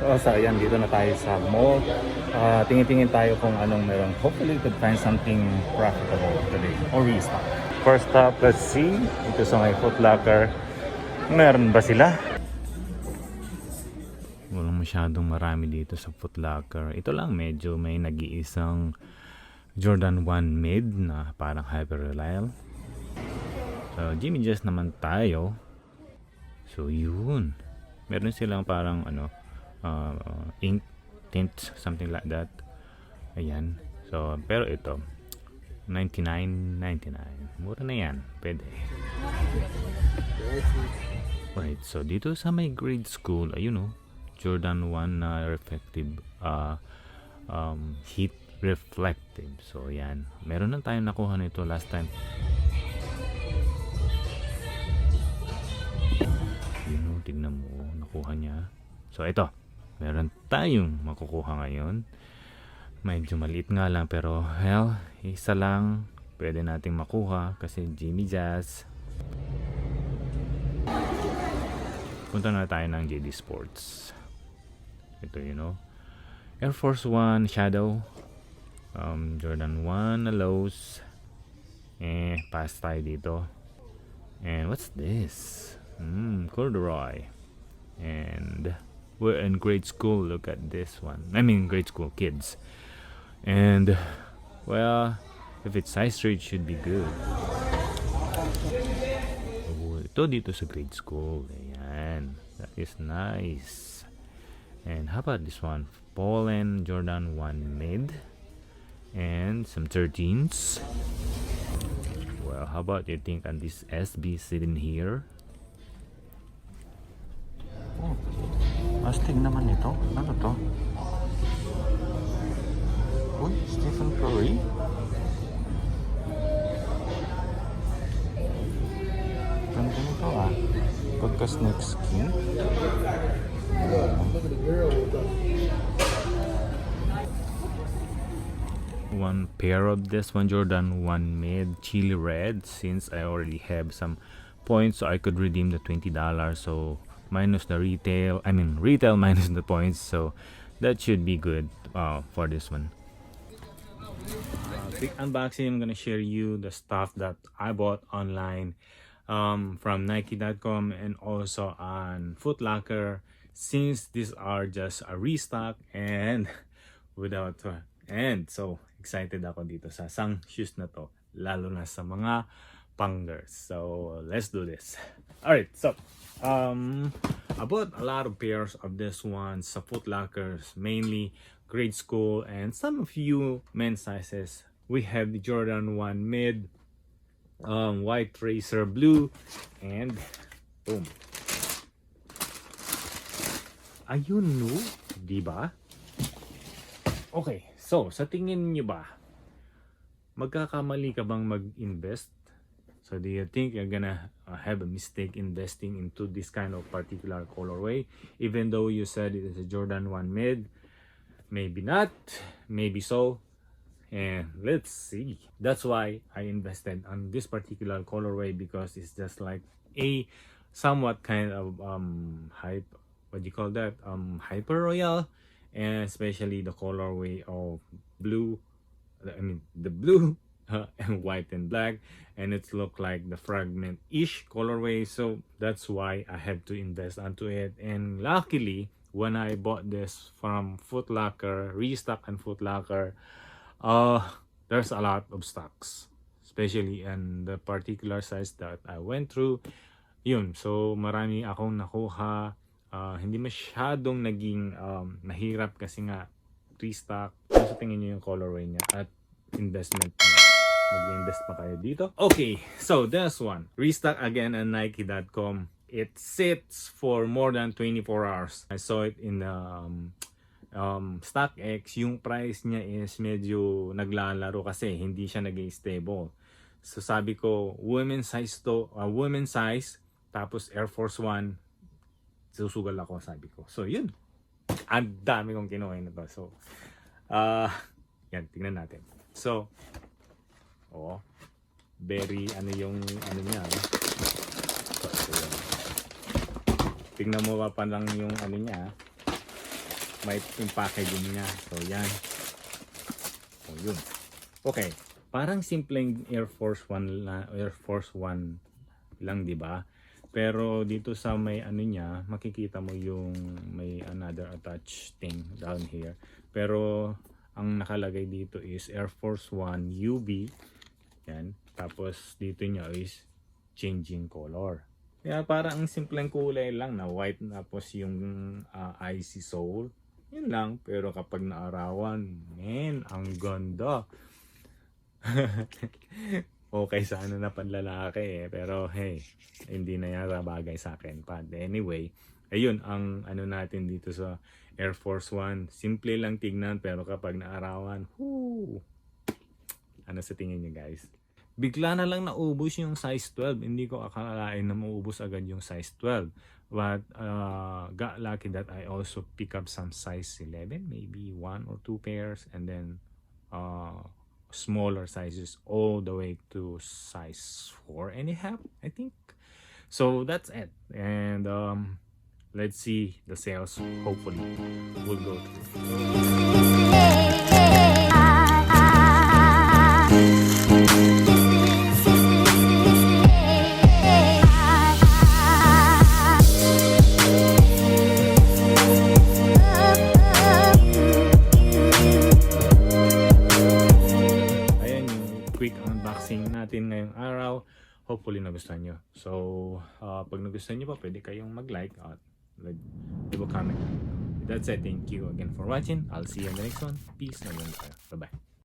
So ayan, dito na tayo sa mall. Tingin-tingin tayo kung anong meron. Hopefully we could find something profitable today or restock. First up, let's see. Ito sa may Foot Locker. Meron ba sila? Walang masyadong marami dito sa Foot Locker. Ito lang, medyo may nag-iisang Jordan 1 mid na parang hyper reliable. So Jimmy Just naman tayo. So yun. Meron silang parang ink tint, something like that. Ayan. So pero ito $99.99. Mura na yan. Pwede. Right. So dito sa may grade school, ayun Jordan 1 na reflective heat reflective. So yan. Meron na tayong nakuha nito last time. Yun tignan mo. Nakuha niya. So ito. Meron tayong makukuha ngayon. Medyo maliit nga lang pero hell, isa lang pwede nating makuha kasi Jimmy Jazz. Punta na tayo ng JD Sports. Ito Air Force 1 Shadow, Jordan 1 na lows. Pass tayo dito. And what's this? Corduroy. And we're in grade school. Look at this one. I mean grade school kids. And well, if it's size 3 it should be good. Ito dito sa grade school. Ayan. That is nice. And how about this one? Pollen Jordan 1 mid. And some 13s. Well, how about you think on this SB sitting here? Oh, astig naman ito. Ano to? Uy, Stephen Curry? Ganda nito Pagka-snake skin. One pair of this one Jordan 1 mid chili red, since I already have some points so I could redeem the $20, so minus the retail minus the points, so that should be good for this one. Quick unboxing. I'm gonna share you the stuff that I bought online from Nike.com and also on Foot Locker, since these are just a restock and without and so excited ako dito sa sang shoes na to, lalo na sa mga pang-girls. So let's do this. Alright, so I bought a lot of pairs of this one sa Foot Lockers, mainly grade school and some of you men's sizes. We have the Jordan 1 mid, white racer blue, and boom. Ayun diba? Okay, so sa tingin nyo ba, magkakamali ka bang mag-invest? So do you think you're gonna have a mistake investing into this kind of particular colorway, even though you said it is a Jordan 1 mid? Maybe not, maybe so, and let's see. That's why I invested on this particular colorway, because it's just like a somewhat kind of hyper royal, and especially the colorway of blue, the blue and white and black, and it's look like the fragment-ish colorway, so that's why I have to invest onto it. And luckily, when I bought this from Foot Locker, Restock and Foot Locker, there's a lot of stocks, especially in the particular size that I went through. Yun, so marami akong nakuha. Hindi masyadong naging nahirap kasi nga restock. So tingin nyo yung colorway niya at investment niya. Mag-invest pa kayo dito. Okay, so this one, Restock again on Nike.com. It sits for more than 24 hours. I saw it in StockX. Yung price niya is medyo naglalaro kasi hindi siya nag-stable. So sabi ko, women's size to, women's size, tapos Air Force 1, susugal ako, sabi ko. So yun, ang dami kong kinuha na to. So yan, tingnan natin. So very yung niya. So, tingnan mo pa lang yung niya. may yung packaging niya. So yan. So yun. Okay, parang simpleng Air Force One lang, di ba? Pero dito sa may ano niya, makikita mo yung may another attached thing down here. Pero ang nakalagay dito is Air Force One UV. Yan. Tapos dito niya is changing color. Kaya parang ang simpleng kulay lang na white, tapos yung icy sole. Yun lang. Pero kapag naarawan, man, ang ganda. Okay, sana na panlalaki eh. Pero hey, hindi na yata bagay sa akin. But anyway, ayun ang ano natin dito sa Air Force One. Simple lang tignan, pero kapag naarawan, whoo! Ano sa tingin niyo guys? Bigla na lang naubos yung size 12. Hindi ko akalain na maubos agad yung size 12. But got lucky that I also pick up some size 11, maybe 1 or 2 pairs, and then smaller sizes all the way to size 4.5, I think. So that's it. And let's see the sales. Hopefully will go through. Quick unboxing natin ngayong araw. Hopefully nagustuhan nyo. So pag nagustuhan nyo pa, pwede kayong mag-like at leave a comment. That's it. Thank you again for watching. I'll see you in the next one. Peace. Bye bye.